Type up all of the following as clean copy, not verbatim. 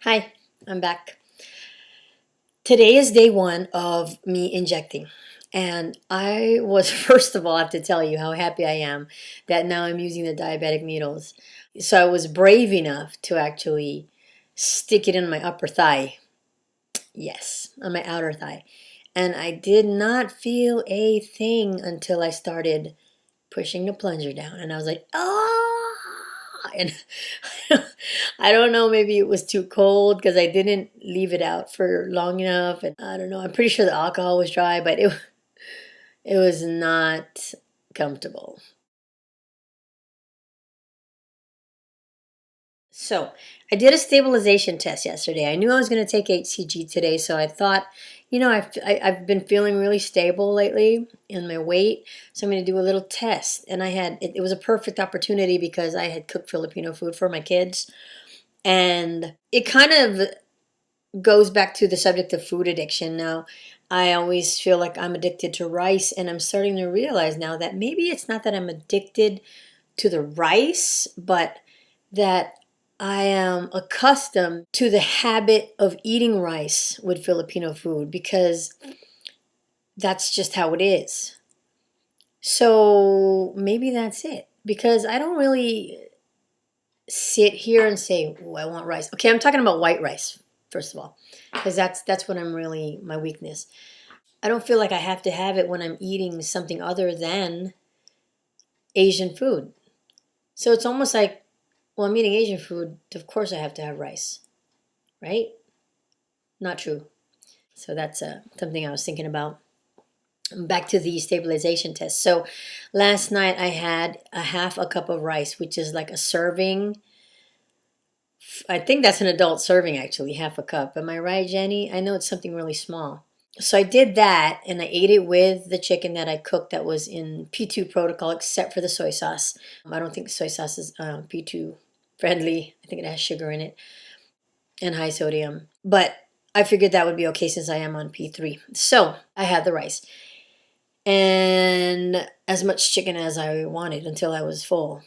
Hi, I'm back. Today is day one of me injecting. And I was, first of all, I have to tell you how happy I am that now I'm using the diabetic needles. So I was brave enough to actually stick it in my upper thigh. Yes, on my outer thigh. And I did not feel a thing until I started pushing the plunger down. And I was like, oh! And I don't know, maybe it was too cold because I didn't leave it out for long enough. And I don't know, I'm pretty sure the alcohol was dry, but it was not comfortable. So I did a stabilization test yesterday. I knew I was going to take HCG today, so I thought, I've been feeling really stable lately in my weight, so I'm going to do a little test. And it was a perfect opportunity because I had cooked Filipino food for my kids, and it kind of goes back to the subject of food addiction. Now, I always feel like I'm addicted to rice, and I'm starting to realize now that maybe it's not that I'm addicted to the rice, but that I am accustomed to the habit of eating rice with Filipino food because that's just how it is. So maybe that's it. Because I don't really sit here and say, "Oh, I want rice." Okay, I'm talking about white rice, first of all, because that's what I'm really my weakness. I don't feel like I have to have it when I'm eating something other than Asian food. So it's almost like, well, I'm eating Asian food, of course I have to have rice, right? Not true. So that's something I was thinking about. Back to the stabilization test. So last night I had a half a cup of rice, which is like a serving. I think that's an adult serving, actually, half a cup. Am I right, Jenny? I know it's something really small. So I did that and I ate it with the chicken that I cooked that was in P2 protocol, except for the soy sauce. I don't think soy sauce is P2 friendly. I think it has sugar in it and high sodium. But I figured that would be okay since I am on P3. So I had the rice and as much chicken as I wanted until I was full.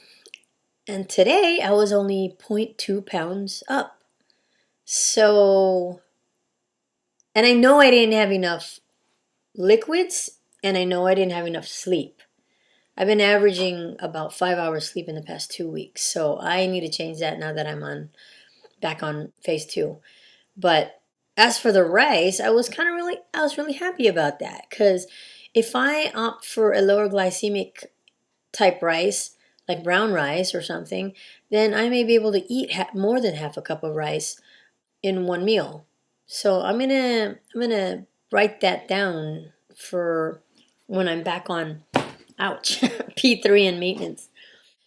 And today I was only zero point 0.2 pounds up. So, and I know I didn't have enough liquids and I know I didn't have enough sleep. I've been averaging about 5 hours sleep in the past 2 weeks. So I need to change that now that I'm back on phase two. But as for the rice, I was really happy about that because if I opt for a lower glycemic type rice, like brown rice or something, then I may be able to eat more than half a cup of rice in one meal. So I'm gonna write that down for when I'm back on, ouch, P3 and maintenance.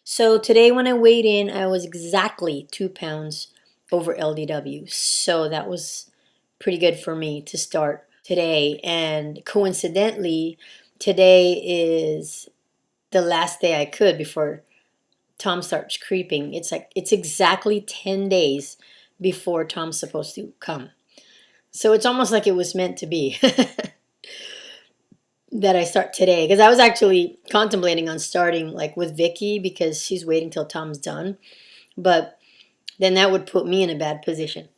So today when I weighed in, I was exactly 2 pounds over LDW. So that was pretty good for me to start today. And coincidentally, today is the last day I could before Tom starts creeping. It's exactly 10 days before Tom's supposed to come. So it's almost like it was meant to be that I start today. Because I was actually contemplating on starting like with Vicky because she's waiting till Tom's done. But then that would put me in a bad position.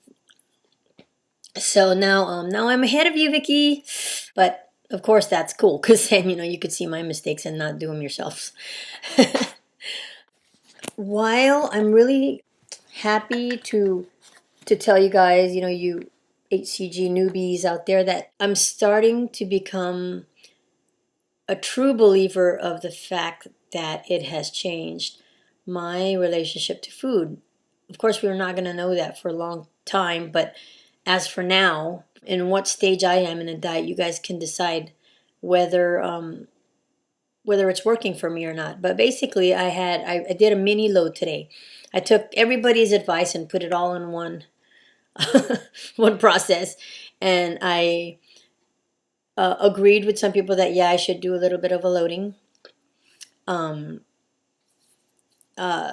So now I'm ahead of you, Vicky. But of course that's cool because then you could see my mistakes and not do them yourselves. While I'm really happy to tell you guys, you HCG newbies out there, that I'm starting to become a true believer of the fact that it has changed my relationship to food. Of course, we're not going to know that for a long time, but as for now, in what stage I am in a diet, you guys can decide whether whether it's working for me or not. But basically, I did a mini load today. I took everybody's advice and put it all in one one process, and I agreed with some people that yeah, I should do a little bit of a loading um, uh,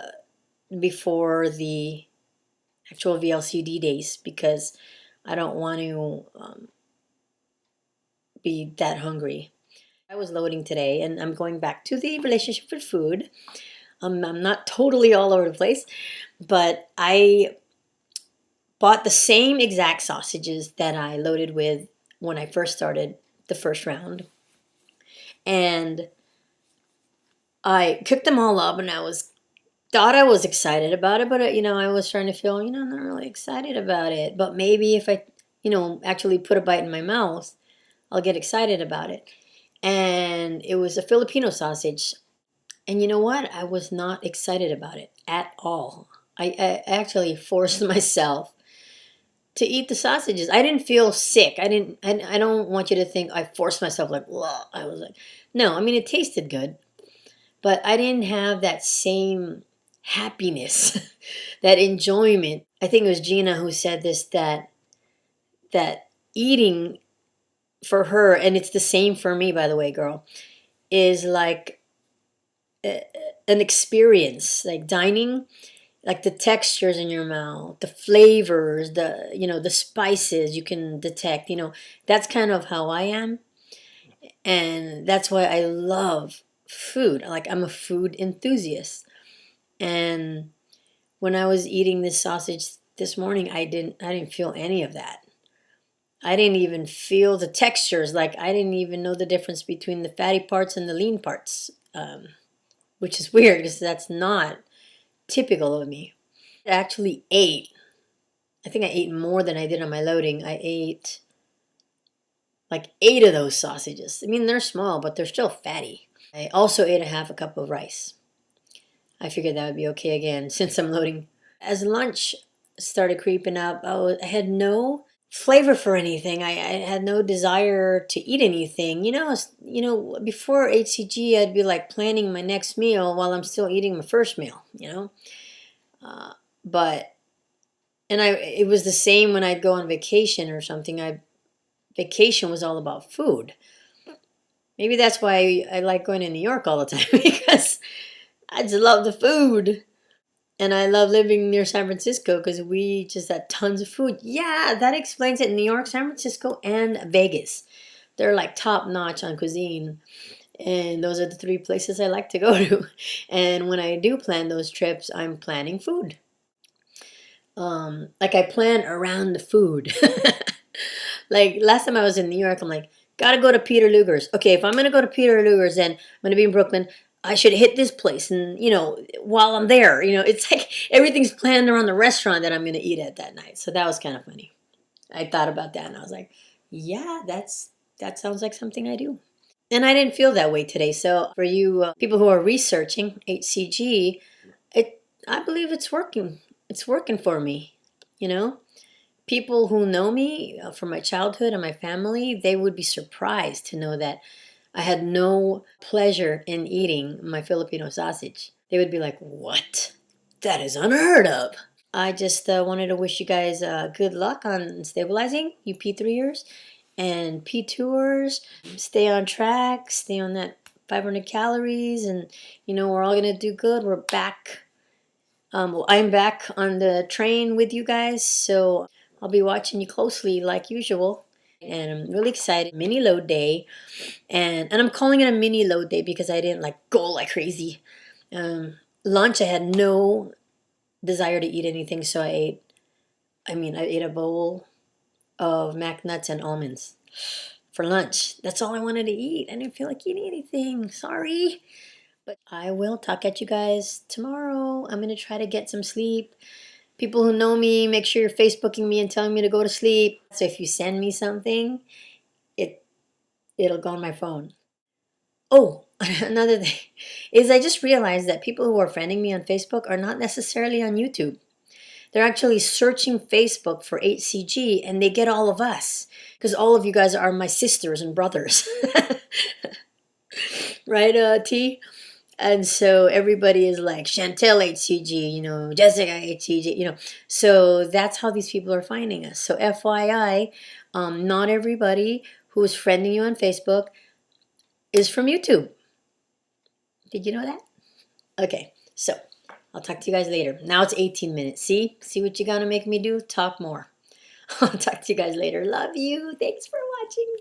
before the actual VLCD days because I don't want to be that hungry. I was loading today, and I'm going back to the relationship with food. I'm not totally all over the place, but I bought the same exact sausages that I loaded with when I first started the first round. And I cooked them all up, and thought I was excited about it, but I was starting to feel, I'm not really excited about it. But maybe if I, actually put a bite in my mouth, I'll get excited about it. And it was a Filipino sausage. And you know what? I was not excited about it at all. I actually forced myself to eat the sausages. I didn't feel sick. I don't want you to think I forced myself like, whoa. I was like, no, I mean, it tasted good, but I didn't have that same happiness, that enjoyment. I think it was Gina who said this, that eating for her, and it's the same for me, by the way, girl, is like an experience, like dining, like the textures in your mouth, the flavors, the spices you can detect, that's kind of how I am. And that's why I love food. Like, I'm a food enthusiast. And when I was eating this sausage this morning, I didn't feel any of that. I didn't even feel the textures. Like, I didn't even know the difference between the fatty parts and the lean parts, which is weird because that's not typical of me. I actually ate. I think I ate more than I did on my loading. I ate like 8 of those sausages. I mean, they're small, but they're still fatty. I also ate a half a cup of rice. I figured that would be okay again since I'm loading. As lunch started creeping up, I had no flavor for anything. I had no desire to eat anything. Before HCG, I'd be like planning my next meal while I'm still eating my first meal. But it was the same when I'd go on vacation or something. Vacation was all about food. Maybe that's why I like going to New York all the time, because I just love the food. And I love living near San Francisco because we just had tons of food. Yeah, that explains it. New York, San Francisco, and Vegas. They're like top notch on cuisine. And those are the 3 places I like to go to. And when I do plan those trips, I'm planning food. Like, I plan around the food. Like, last time I was in New York, I'm like, gotta go to Peter Luger's. Okay, if I'm gonna go to Peter Luger's, then I'm gonna be in Brooklyn, I should hit this place. And, while I'm there, it's like everything's planned around the restaurant that I'm gonna eat at that night. So that was kind of funny. I thought about that and I was like, yeah, that sounds like something I do. And I didn't feel that way today. So for you people who are researching HCG, I believe it's working. It's working for me, People who know me from my childhood and my family, they would be surprised to know that I had no pleasure in eating my Filipino sausage. They would be like, what? That is unheard of. I just wanted to wish you guys good luck on stabilizing, you P3ers and P2ers. Stay on track, stay on that 500 calories, and we're all going to do good. We're back. Well, I'm back on the train with you guys, so I'll be watching you closely like usual. And I'm really excited. Mini load day. And I'm calling it a mini load day because I didn't go like crazy. Lunch, I had no desire to eat anything, so I ate a bowl of mac nuts and almonds for lunch. That's all I wanted to eat. I didn't feel like eating anything. Sorry. But I will talk at you guys tomorrow. I'm going to try to get some sleep. People who know me, make sure you're Facebooking me and telling me to go to sleep. So if you send me something, it'll go on my phone. Oh, another thing is I just realized that people who are friending me on Facebook are not necessarily on YouTube. They're actually searching Facebook for HCG and they get all of us because all of you guys are my sisters and brothers. Right, T? And so everybody is like, Chantel HCG, Jessica HCG, So that's how these people are finding us. So FYI, not everybody who is friending you on Facebook is from YouTube. Did you know that? Okay, so I'll talk to you guys later. Now it's 18 minutes. See what you're gonna make me do? Talk more. I'll talk to you guys later. Love you. Thanks for watching.